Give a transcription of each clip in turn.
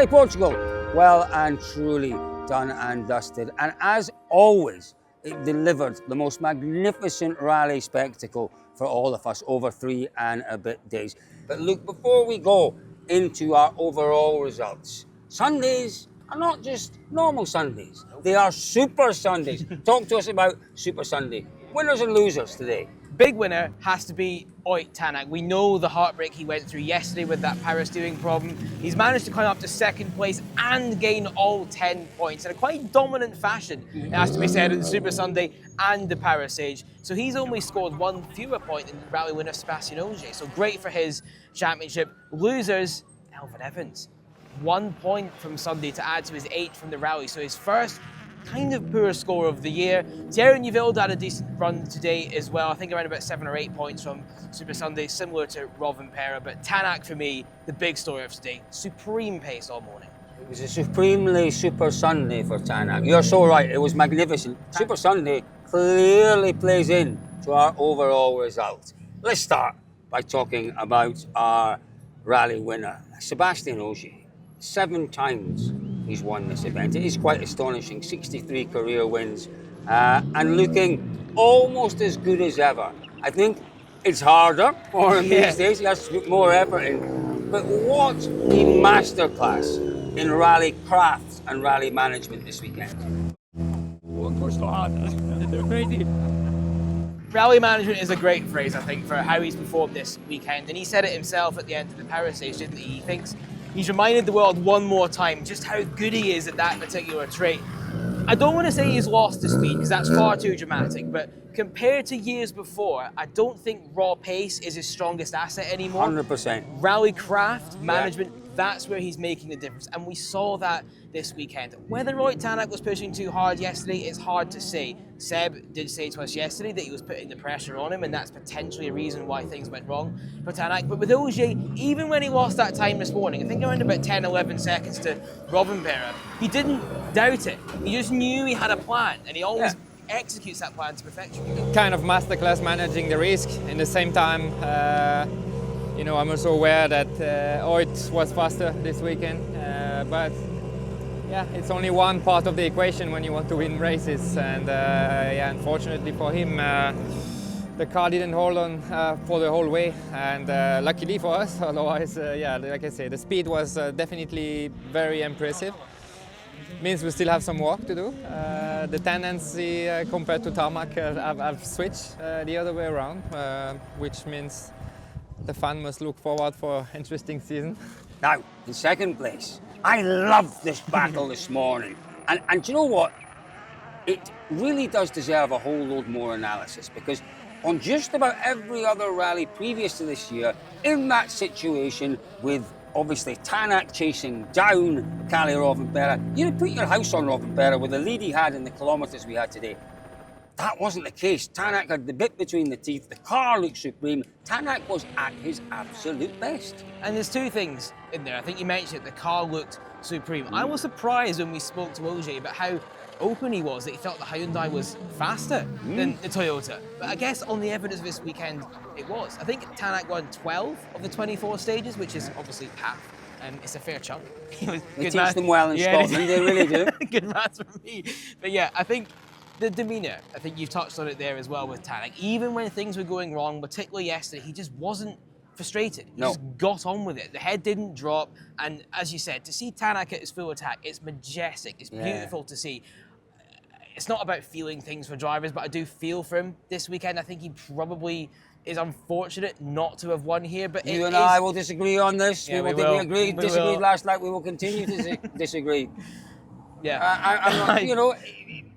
Rally Portugal, well and truly done and dusted. And as always, it delivered the most magnificent rally spectacle for all of us over 3 and a bit days. But look, before we go into our overall results, Sundays are not just normal Sundays, they are Super Sundays. Talk to us about Super Sunday. Winners and losers today. Big winner has to be Ott Tanak. We know the heartbreak he went through yesterday with that power steering problem. He's managed to climb up to second place and gain all 10 points in a quite dominant fashion, it has to be said, in the Super Sunday and the Power Stage. So he's only scored 1 fewer point than rally winner Sebastien Ogier. So great for his championship. Losers, Elfyn Evans. 1 point from Sunday to add to his 8 from the rally. So his first kind of poor score of the year. Thierry Neuville had a decent run today as well. I think around about 7 or 8 points from Super Sunday, similar to Rovanperä. But Tanak, for me, the big story of today. Supreme pace all morning. It was a supremely Super Sunday for Tanak. You're so right, it was magnificent. Super Sunday clearly plays in to our overall result. Let's start by talking about our rally winner, Sebastien Ogier. 7 times he's won this event. It is quite astonishing, 63 career wins and looking almost as good as ever. I think it's harder for him these days, he has to put more effort in. But what a masterclass in rally craft and rally management this weekend. Of course not. They're crazy. Rally management is a great phrase, I think, for how he's performed this weekend. And he said it himself at the end of the Power Stage, didn't he? He thinks he's reminded the world one more time just how good he is at that particular trait. I don't want to say he's lost the speed because that's far too dramatic, but compared to years before, I don't think raw pace is his strongest asset anymore. 100%. Rally craft, management, that's where he's making the difference. And we saw that this weekend. Whether Ott Tanak was pushing too hard yesterday, it's hard to say. Seb did say to us yesterday that he was putting the pressure on him, and that's potentially a reason why things went wrong for Tanak. But with Ogier, even when he lost that time this morning, I think around about 10, 11 seconds to Rovanperä, he didn't doubt it. He just knew he had a plan, and he always executes that plan to perfection. Kind of masterclass managing the risk. In the same time, I'm also aware that Ott was faster this weekend, but yeah, it's only one part of the equation when you want to win races, and unfortunately for him, the car didn't hold on for the whole way, and luckily for us, otherwise, like I say, the speed was definitely very impressive. Means we still have some work to do. The tendency compared to tarmac, I've switched the other way around, which means the fan must look forward for an interesting season. Now, in second place, I loved this battle this morning. And do you know what? It really does deserve a whole load more analysis, because on just about every other rally previous to this year, in that situation with obviously Tanak chasing down Kalle Rovanperä, you'd put your house on Rovanperä with the lead he had in the kilometres we had today. That wasn't the case. Tanak had the bit between the teeth. The car looked supreme. Tanak was at his absolute best. And there's 2 things in there. I think you mentioned it. The car looked supreme. I was surprised when we spoke to Ogier about how open he was, that he felt the Hyundai was faster than the Toyota. But I guess on the evidence of this weekend, it was. I think Tanak won 12 of the 24 stages, which is obviously half. It's a fair chunk. They teach them well in Scotland, they really do. Good maths for me. But yeah, I think the demeanour, I think you've touched on it there as well with Tanak. Even when things were going wrong, particularly yesterday, he just wasn't frustrated. He just got on with it. The head didn't drop. And as you said, to see Tanak at his full attack, it's majestic. It's beautiful to see. It's not about feeling things for drivers, but I do feel for him this weekend. I think he probably is unfortunate not to have won here. But you and I will disagree on this. Yeah, we disagreed last night. We will continue to disagree. Yeah. I'm not,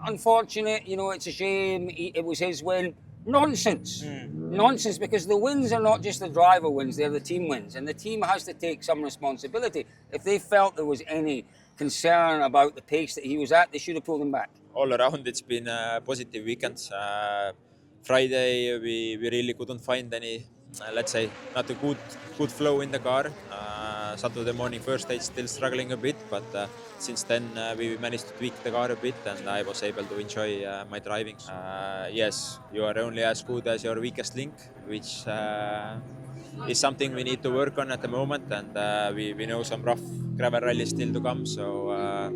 unfortunate, it's a shame. It was his win. Nonsense. Nonsense, because the wins are not just the driver wins, they're the team wins. And the team has to take some responsibility. If they felt there was any concern about the pace that he was at, they should have pulled him back. All around, it's been a positive weekend. Friday, we really couldn't find any, let's say, not a good flow in the car. Saturday morning first stage still struggling a bit, but since then we managed to tweak the car a bit, and I was able to enjoy my driving. Yes, you are only as good as your weakest link, which is something we need to work on at the moment, and we know some rough gravel rallies still to come. So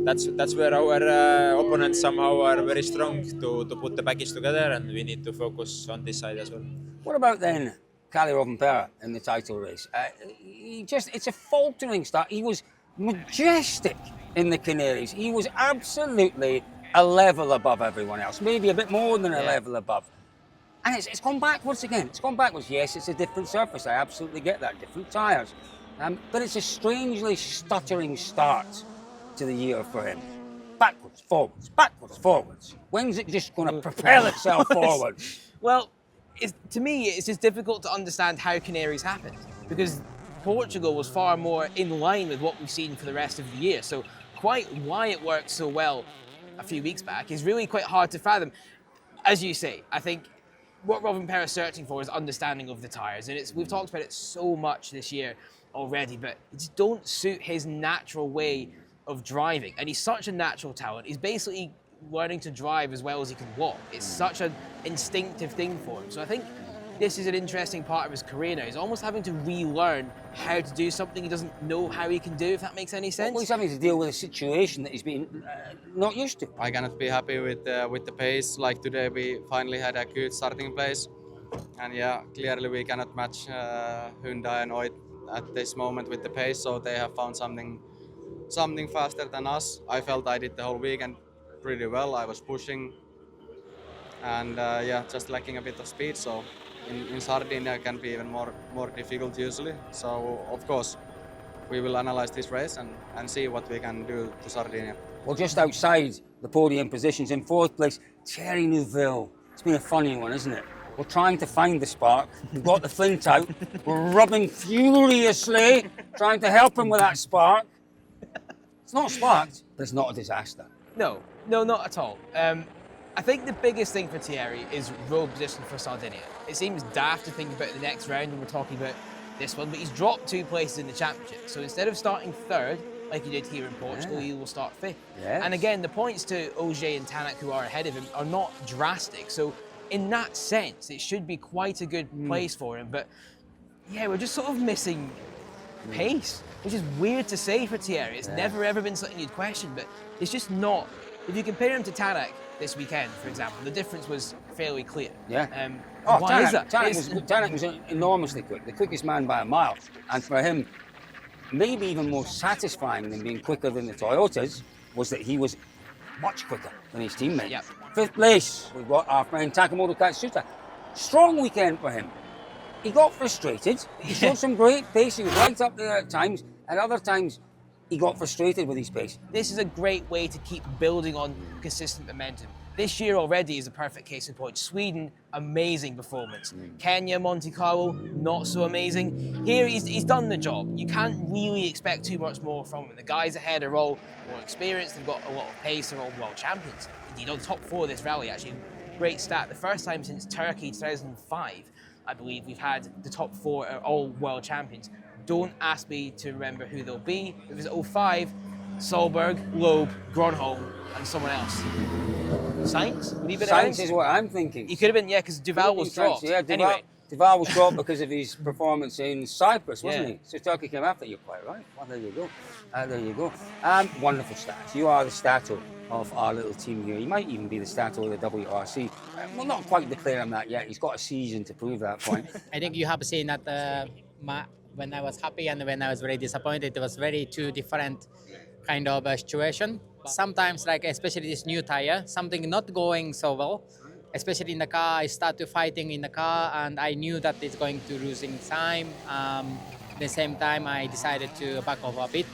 that's where our opponents somehow are very strong to put the package together, and we need to focus on this side as well. What about then Kalle Rovanperä in the title race? It's a faltering start. He was majestic in the Canaries. He was absolutely a level above everyone else, maybe a bit more than a level above. And it's gone backwards again. It's gone backwards. Yes, it's a different surface. I absolutely get that. Different tyres. But it's a strangely stuttering start to the year for him. Backwards, forwards, backwards, forwards. When's it just going to propel itself forwards? Well, to me, it's just difficult to understand how Canaries happened, because Portugal was far more in line with what we've seen for the rest of the year. So quite why it worked so well a few weeks back is really quite hard to fathom. As you say, I think what Rovanperä is searching for is understanding of the tyres, and we've talked about it so much this year already, but it just don't suit his natural way of driving. And he's such a natural talent. He's basically learning to drive as well as he can walk. It's such an instinctive thing for him. So I think this is an interesting part of his career now. He's almost having to relearn how to do something he doesn't know how he can do, if that makes any sense. Well, he's having to deal with a situation that he's been not used to. I cannot be happy with the pace. Like today, we finally had a good starting place, and yeah, clearly we cannot match Hyundai and Oit at this moment with the pace. So they have found something faster than us. I felt I did the whole weekend pretty well. I was pushing, and just lacking a bit of speed. So in Sardinia it can be even more difficult usually. So of course we will analyze this race and see what we can do to Sardinia. Well, just outside the podium positions, in fourth place, Thierry Neuville. It's been a funny one, isn't it? We're trying to find the spark. We've got the flint out. We're rubbing furiously, trying to help him with that spark. It's not sparked, but it's not a disaster. No, not at all. I think the biggest thing for Thierry is road position for Sardinia. It seems daft to think about the next round when we're talking about this one, but he's dropped 2 places in the championship. So instead of starting third, like he did here in Portugal, he will start fifth. Yes. And again, the points to Ogier and Tanak, who are ahead of him, are not drastic. So in that sense, it should be quite a good place for him. But yeah, we're just sort of missing pace, which is weird to say for Thierry. It's never ever been something you'd question, but it's just not. If you compare him to Tanak this weekend, for example, the difference was fairly clear. Yeah. Why is that? Tanak was enormously quick, the quickest man by a mile. And for him, maybe even more satisfying than being quicker than the Toyotas was that he was much quicker than his teammate. Yep. Fifth place, we've got our friend Takamoto Catsa. Strong weekend for him. He got frustrated. He showed some great pace. He was right up there at times. At other times, he got frustrated with his pace. This is a great way to keep building on consistent momentum. This year already is a perfect case in point. Sweden, amazing performance. Kenya, Monte Carlo, not so amazing. Here, he's done the job. You can't really expect too much more from him. The guys ahead are all more experienced. They've got a lot of pace. They're all world champions. Indeed, on top 4 of this rally, actually, great stat. The first time since Turkey 2005, I believe, we've had the top 4 are all world champions. Don't ask me to remember who they'll be. It was 05, Solberg, Loeb, Gronholm, and someone else. Sainz? Would he have been Sainz is what I'm thinking. He could have been, yeah, because Duval was dropped. Yeah, Anyway, Duval was dropped because of his performance in Cyprus, wasn't he? So Turkey came after. You're quite right. Well, there you go. There you go. Wonderful stats. You are the stato of our little team here. You might even be the stato of the WRC. We'll not quite declare him that yet. He's got a season to prove that point. I think you have seen that when I was happy and when I was very disappointed, it was very two different kind of situation. Sometimes, like especially this new tire, something not going so well, especially in the car. I started fighting in the car and I knew that it's going to losing time. At the same time, I decided to back off a bit.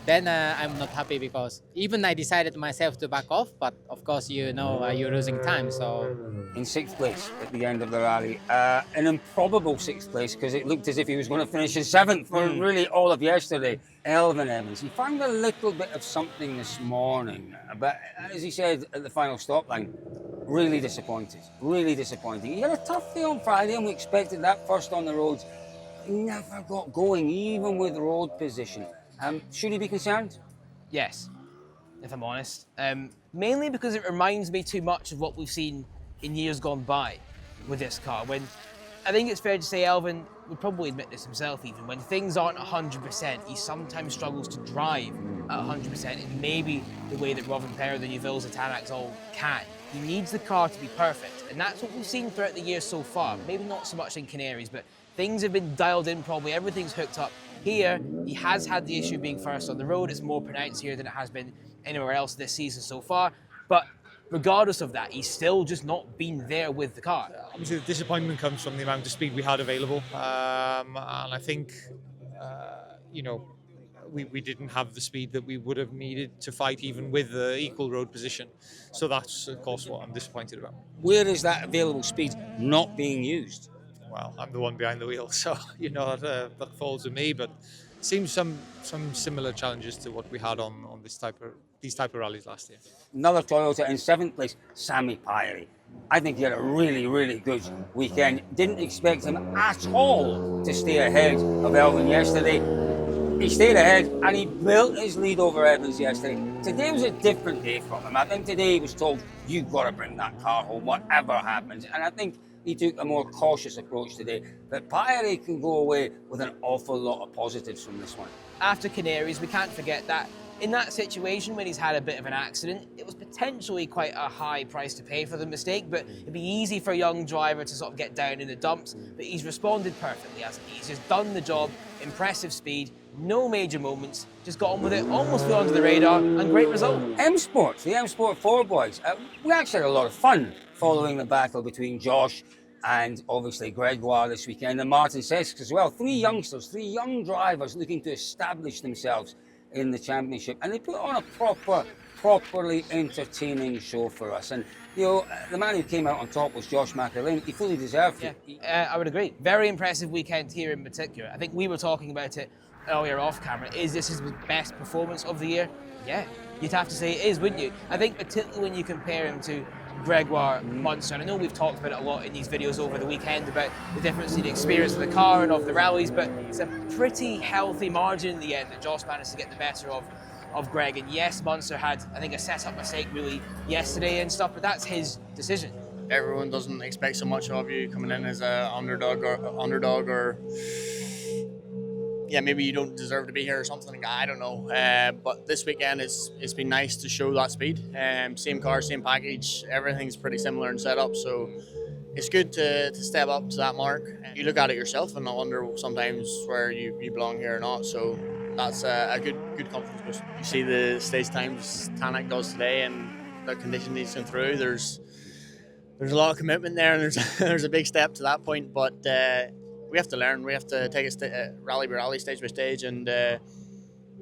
Then I'm not happy because even I decided myself to back off, but of course, you know, you're losing time. So in 6th place at the end of the rally, an improbable 6th place because it looked as if he was going to finish in 7th for really all of yesterday. Elvin Evans, he found a little bit of something this morning, but as he said at the final stop line, really disappointed, really disappointing. He had a tough day on Friday and we expected that first on the roads. He never got going, even with road position. Should he be concerned? yes, if I'm honest. Mainly because it reminds me too much of what we've seen in years gone by with this car. When I think it's fair to say Elvin would probably admit this himself even, when things aren't 100%, he sometimes struggles to drive at 100%. And maybe the way that Rovanperä, the Neuvilles, the Tanacs all can. He needs the car to be perfect, and that's what we've seen throughout the year so far. Maybe not so much in Canaries, but things have been dialed in probably, everything's hooked up. Here, he has had the issue being first on the road. It's more pronounced here than it has been anywhere else this season so far. But regardless of that, he's still just not been there with the car. Obviously, the disappointment comes from the amount of speed we had available. And I think, we didn't have the speed that we would have needed to fight even with the equal road position. So that's, of course, what I'm disappointed about. Where is that available speed not being used? Well, I'm the one behind the wheel, so that falls to me. But it seems some similar challenges to what we had on these type of rallies last year. Another Toyota in 7th place, Sami Päivi. I think he had a really, really good weekend. Didn't expect him at all to stay ahead of Elvin yesterday. He stayed ahead and he built his lead over Evans yesterday. Today was a different day from him. I think today he was told, you've got to bring that car home, whatever happens. And I think he took a more cautious approach today. But Päivi can go away with an awful lot of positives from this one. After Canaries, we can't forget that in that situation when he's had a bit of an accident, it was potentially quite a high price to pay for the mistake, but it'd be easy for a young driver to sort of get down in the dumps. But he's responded perfectly, hasn't he? He's just done the job, impressive speed, no major moments, just got on with it, almost flew under the radar, and great result. M-Sports, the M-Sport 4 boys. We actually had a lot of fun following the battle between Josh and obviously Gregoire this weekend, and Martin Cesca as well. 3 youngsters, 3 young drivers looking to establish themselves in the championship, and they put on a properly entertaining show for us. And the man who came out on top was Josh McElwain. He fully deserved it. I would agree. Very impressive weekend here in particular. I think we were talking about it earlier off camera. Is this his best performance of the year? Yeah, you'd have to say it is, wouldn't you? I think particularly when you compare him to Gregoire Munster. And I know we've talked about it a lot in these videos over the weekend about the difference in the experience of the car and of the rallies, but it's a pretty healthy margin in the end that Josh managed to get the better of Greg. And yes, Munster had, I think, a setup mistake really yesterday and stuff, but that's his decision. Everyone doesn't expect so much of you coming in as an underdog or maybe you don't deserve to be here or something. I don't know. But this weekend it's been nice to show that speed. Same car, same package. Everything's pretty similar in setup. So it's good to step up to that mark. You look at it yourself and I wonder sometimes where you belong here or not. So that's a good confidence boost. You see the stage times Tanak does today and the condition he's going through. There's a lot of commitment there, and there's a big step to that point. But we have to learn. We have to take it rally by rally, stage by stage, and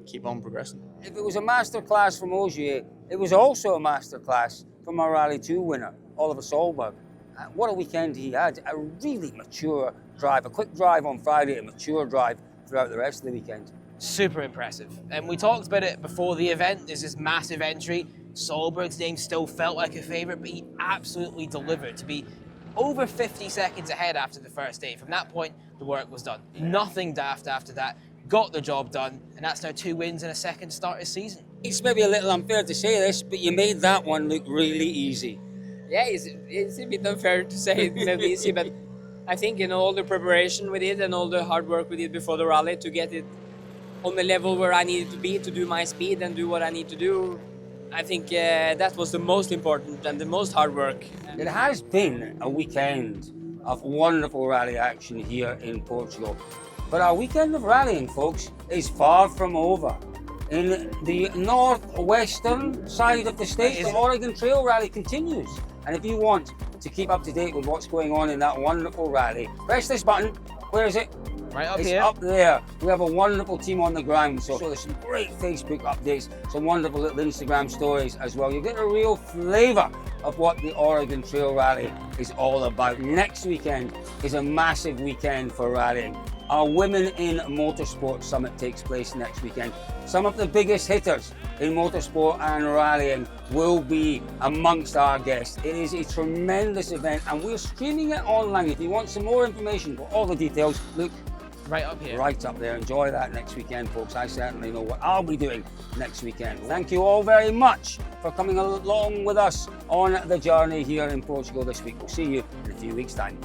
keep on progressing. If it was a masterclass from Ogier, it was also a masterclass from our Rally 2 winner, Oliver Solberg. What a weekend he had. A really mature drive, a quick drive on Friday, a mature drive throughout the rest of the weekend. Super impressive. And we talked about it before the event. There's this massive entry. Solberg's name still felt like a favourite, but he absolutely delivered to be over 50 seconds ahead after the first day. From that point, the work was done. Nothing daft after that. Got the job done, and that's now 2 wins and a second start this season. It's maybe a little unfair to say this, but you made that one look really easy. Yeah, it's a bit unfair to say it maybe easy, but I think all the preparation we did and all the hard work we did before the rally to get it on the level where I needed to be to do my speed and do what I need to do, I think that was the most important and the most hard work. It has been a weekend of wonderful rally action here in Portugal. But our weekend of rallying, folks, is far from over. In the northwestern side of the state, the Oregon Trail Rally continues. And if you want to keep up to date with what's going on in that wonderful rally, press this button. Where is it? Right up it's here. Up there. We have a wonderful team on the ground, so there's some great Facebook updates, some wonderful little Instagram stories as well. You get a real flavour of what the Oregon Trail Rally is all about. Next weekend is a massive weekend for rallying. Our Women in Motorsport Summit takes place next weekend. Some of the biggest hitters in motorsport and rallying will be amongst our guests. It is a tremendous event and we're streaming it online. If you want some more information for all the details, look right up here. Right up there. Enjoy that next weekend, folks. I certainly know what I'll be doing next weekend. Thank you all very much for coming along with us on the journey here in Portugal this week. We'll see you in a few weeks' time.